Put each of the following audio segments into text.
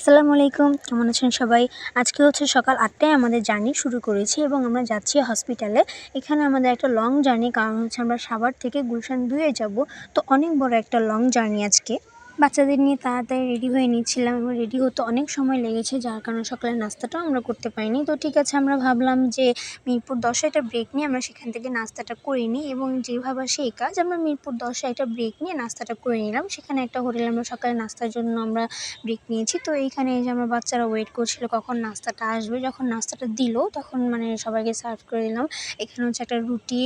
আসসালামু আলাইকুম, কেমন আছেন সবাই? আজকে হচ্ছে সকাল ৮টায় আমাদের জার্নি শুরু করেছি এবং আমরা যাচ্ছি হসপিটালে। এখানে আমাদের একটা লং জার্নি, কারণ হচ্ছে আমরা সাভার থেকে গুলশান ২ এ যাব। তো অনেক বড় একটা লং জার্নি আজকে। বাচ্চাদের নিয়ে তাড়াতাড়ি রেডি হয়ে নিচ্ছিলাম এবং রেডি হতে অনেক সময় লেগেছে, যার কারণে সকালের নাস্তাটাও আমরা করতে পারিনি। তো ঠিক আছে, আমরা ভাবলাম যে মিরপুর ১০-এ একটা ব্রেক নিয়ে আমরা সেখান থেকে নাস্তাটা করে নিই, এবং যে ভাবা সেই কাজ, আমরা মিরপুর ১০-এ একটা ব্রেক নিয়ে নাস্তাটা করে নিলাম। সেখানে একটা হোটেলে আমরা সকালে নাস্তার জন্য আমরা ব্রেক নিয়েছি। তো এইখানে এই যে আমার বাচ্চারা ওয়েট করছিল কখন নাস্তাটা আসবে। যখন নাস্তাটা দিল তখন সবাইকে সার্ভ করে দিলাম। এখানে হচ্ছে একটা রুটি,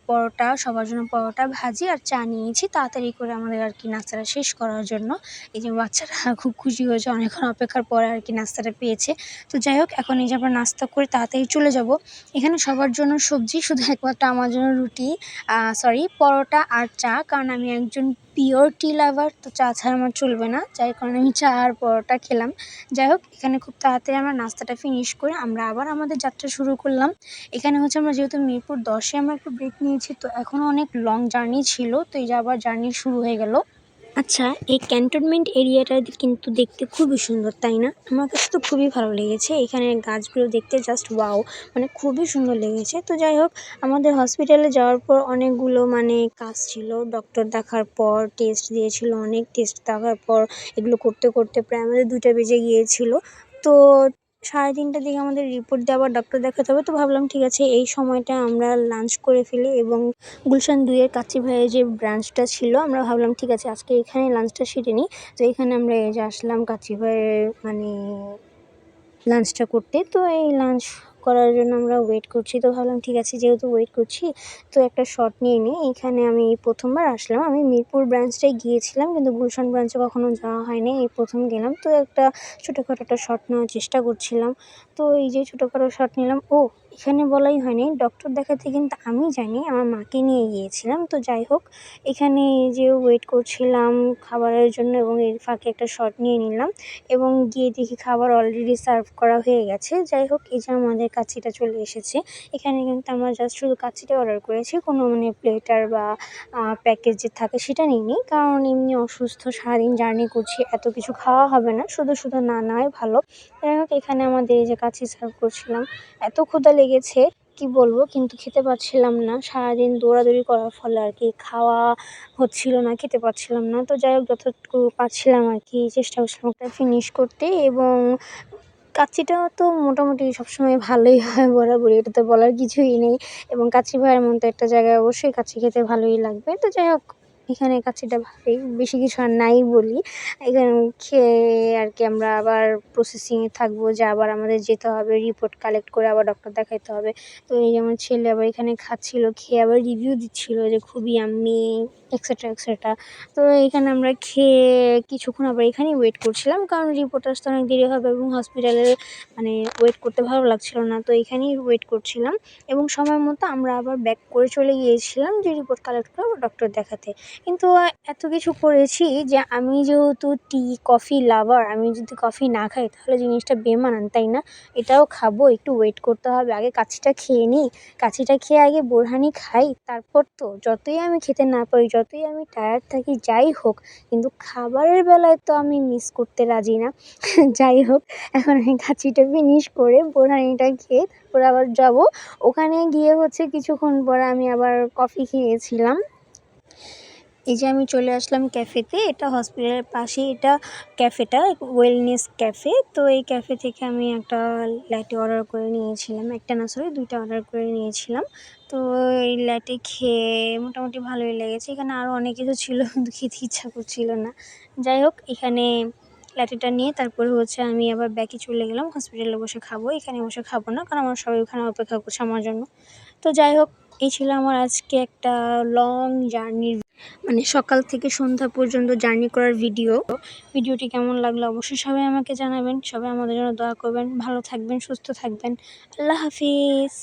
পরোটা, সবার জন্য পরোটা, ভাজি আর চা নিয়েছি তাড়াতাড়ি করে আমাদের আর কি নাস্তাটা শেষ করার জন্য। এই যে বাচ্চারা খুব খুশি হয়েছে, অনেকক্ষণ অপেক্ষার পরে আর কি নাস্তাটা পেয়েছে। তো যাই হোক, এখন এই যে আমরা নাস্তা করে তাড়াতাড়ি চলে যাব। এখানে সবার জন্য সবজি, শুধু একমাত্র আমার জন্য রুটি, পরোটা আর চা, কারণ আমি একজন পিওর টি লাভার। তো চা ছাড়া আমার চলবে না, যার কারণে আমি চা আর পরোটা খেলাম। যাই হোক, এখানে খুব তাড়াতাড়ি আমরা নাস্তাটা ফিনিশ করে আমরা আবার আমাদের যাত্রা শুরু করলাম। এখানে হচ্ছে আমরা যেহেতু মিরপুর ১০-এ আমরা একটু ব্রেক নিয়েছি, তো এখনও অনেক লং জার্নি ছিল। তো এই যে আবার জার্নি শুরু হয়ে গেল। আচ্ছা, এই ক্যান্টনমেন্ট এরিয়াটা কিন্তু দেখতে খুবই সুন্দর, তাই না? আমার কাছে তো খুবই ভালো লেগেছে। এখানে গাছগুলো দেখতে জাস্ট ওয়াও, খুবই সুন্দর লেগেছে। তো যাই হোক, আমাদের হসপিটালে যাওয়ার পর অনেকগুলো কাজ ছিল। ডক্টর দেখার পর টেস্ট দিয়েছিল, অনেক টেস্ট দেখার পর এগুলো করতে করতে প্রায় আমাদের ২টা বেজে গিয়েছিল। তো ৩:৩০টার দিকে আমাদের রিপোর্ট দিয়ে আবার ডক্টর দেখাতে হবে। তো ভাবলাম ঠিক আছে, এই সময়টা আমরা লাঞ্চ করে ফেলি, এবং গুলশান ২ এর কাচ্চি ভাইয়ের যে ব্রাঞ্চটা ছিল, আমরা ভাবলাম ঠিক আছে আজকে এখানে লাঞ্চটা সেরে নিই। তো এখানে আমরা এই যে আসলাম কাচ্চি ভাইয়ের লাঞ্চটা করতে। তো এই লাঞ্চ করার জন্য আমরা ওয়েট করছি। তো ভাবলাম ঠিক আছে, যেহেতু ওয়েট করছি তো একটা শট নিয়ে নিই। এখানে আমি প্রথমবার আসলাম। আমি মিরপুর ব্রাঞ্চটায় গিয়েছিলাম, কিন্তু গুলশান ব্রাঞ্চে কখনো যাওয়া হয়নি, এই প্রথম গেলাম। তো একটা ছোটোখাটো একটা শট নেওয়ার চেষ্টা করছিলাম। তো এই যে ছোটোখাটো শট নিলাম। এখানে বলাই হয়নি, ডক্টর দেখাতে কিন্তু আমি যাইনি, আমার মাকে নিয়ে গিয়েছিলাম। তো যাই হোক, এখানে এই যে ওয়েট করছিলাম খাবারের জন্য, এবং এর ফাঁকে একটা শট নিয়ে নিলাম, এবং গিয়ে দেখি খাবার অলরেডি সার্ভ করা হয়ে গেছে। যাই হোক, এই যে আমাদের কাচ্চিটা চলে এসেছে। এখানে কিন্তু আমরা জাস্ট শুধু কাচ্চিটা অর্ডার করেছি, কোনো প্লেটার বা প্যাকেজ যে থাকে সেটা নিইনি, কারণ এমনি অসুস্থ, সারাদিন জার্নি করছি, এত কিছু খাওয়া হবে না, শুধু শুধু না নেওয়াই ভালো। যাই হোক, এখানে আমাদের এই যে কাচ্চি সার্ভ করছিলাম। এত ক্ষুধা লেগেছে কি বলবো, কিন্তু খেতে পারছিলাম না। সারাদিন দৌড়াদৌড়ি করার ফলে আর কি খাওয়া হচ্ছিল না, খেতে পারছিলাম না। তো যাই হোক, যতটুকু পারছিলাম আর কি চেষ্টা করছিলাম ওটা ফিনিশ করতে, এবং কাচ্চিটা তো মোটামুটি সবসময় ভালোই হয় বরাবরই, এটা তো বলার কিছুই নেই। এবং কাচ্চি ভাইয়ের মতো একটা জায়গায় অবশ্যই কাচ্চি খেতে ভালোই লাগবে। তো যাই হোক, এখানে কাচ্চিটা ভালোই, বেশি কিছু আর নাই বলি। এখানে খেয়ে আর কি আমরা আবার প্রসেসিংয়ে থাকবো, যে আবার আমাদের যেতে হবে, রিপোর্ট কালেক্ট করে আবার ডক্টর দেখাইতে হবে। তো এই যে আমার ছেলে আবার এখানে খাচ্ছিল, খেয়ে আবার রিভিউ দিচ্ছিল যে খুবই ইয়াম্মি এক্সেট্রা এক্সেট্রা। তো এখানে আমরা খেয়ে কিছুক্ষণ আবার এখানেই ওয়েট করছিলাম, কারণ রিপোর্ট আসতে অনেক দেরি হবে, এবং হসপিটালে ওয়েট করতে ভালো লাগছিল না। তো এখানেই ওয়েট করছিলাম, এবং সময় মতো আমরা আবার ব্যাক করে চলে গিয়েছিলাম যে রিপোর্ট কালেক্ট করে আবার ডক্টর দেখাতে। কিন্তু এত কিছু করেছি যে আমি যেহেতু টি কফি লাভার, আমি যদি কফি না খাই তাহলে জিনিসটা বেমানান, তাই না? এটাও খাবো, একটু ওয়েট করতে হবে। আগে কাচ্চিটা খেয়ে নিই, কাচ্চিটা খেয়ে আগে বোরহানি খাই, তারপর তো যতই আমি খেতে না পারি, যতই আমি টায়ার্ড থাকি, যাই হোক, কিন্তু খাবারের বেলায় তো আমি মিস করতে রাজি না। যাই হোক, এখন আমি কাচ্চিটা ফিনিশ করে বোরহানিটা খেয়ে তারপর আবার যাব। ওখানে গিয়ে হচ্ছে কিছুক্ষণ পর আমি আবার কফি খেয়েছিলাম। এই যে আমি চলে আসলাম ক্যাফেতে, এটা হসপিটালের পাশেই, এটা ক্যাফেটা ওয়েলনেস ক্যাফে। তো এই ক্যাফে থেকে আমি একটা ল্যাটে অর্ডার করে নিয়েছিলাম, একটা না সরি 2টা অর্ডার করে নিয়েছিলাম। তো এই ল্যাটে খেয়ে মোটামুটি ভালোই লেগেছে। এখানে আরও অনেক কিছু ছিল, কিন্তু খেতে ইচ্ছা করছিল না। যাই হোক, এখানে ল্যাটেটা নিয়ে তারপরে হচ্ছে আমি আবার ব্যাকে চলে গেলাম, হসপিটালে বসে খাবো। এখানে বসে খাবো না, কারণ আমার সবাই ওখানে অপেক্ষা করছে আমার জন্য। তো যাই হোক, এই ছিল আমার আজকে একটা লং জার্নির, সকাল থেকে সন্ধ্যা পর্যন্ত জার্নি করার ভিডিওটি কেমন লাগলো অবশ্যই সবাই আমাকে জানাবেন। সবাই আমাদের জন্য দোয়া করবেন, ভালো থাকবেন, সুস্থ থাকবেন। আল্লাহ হাফিজ।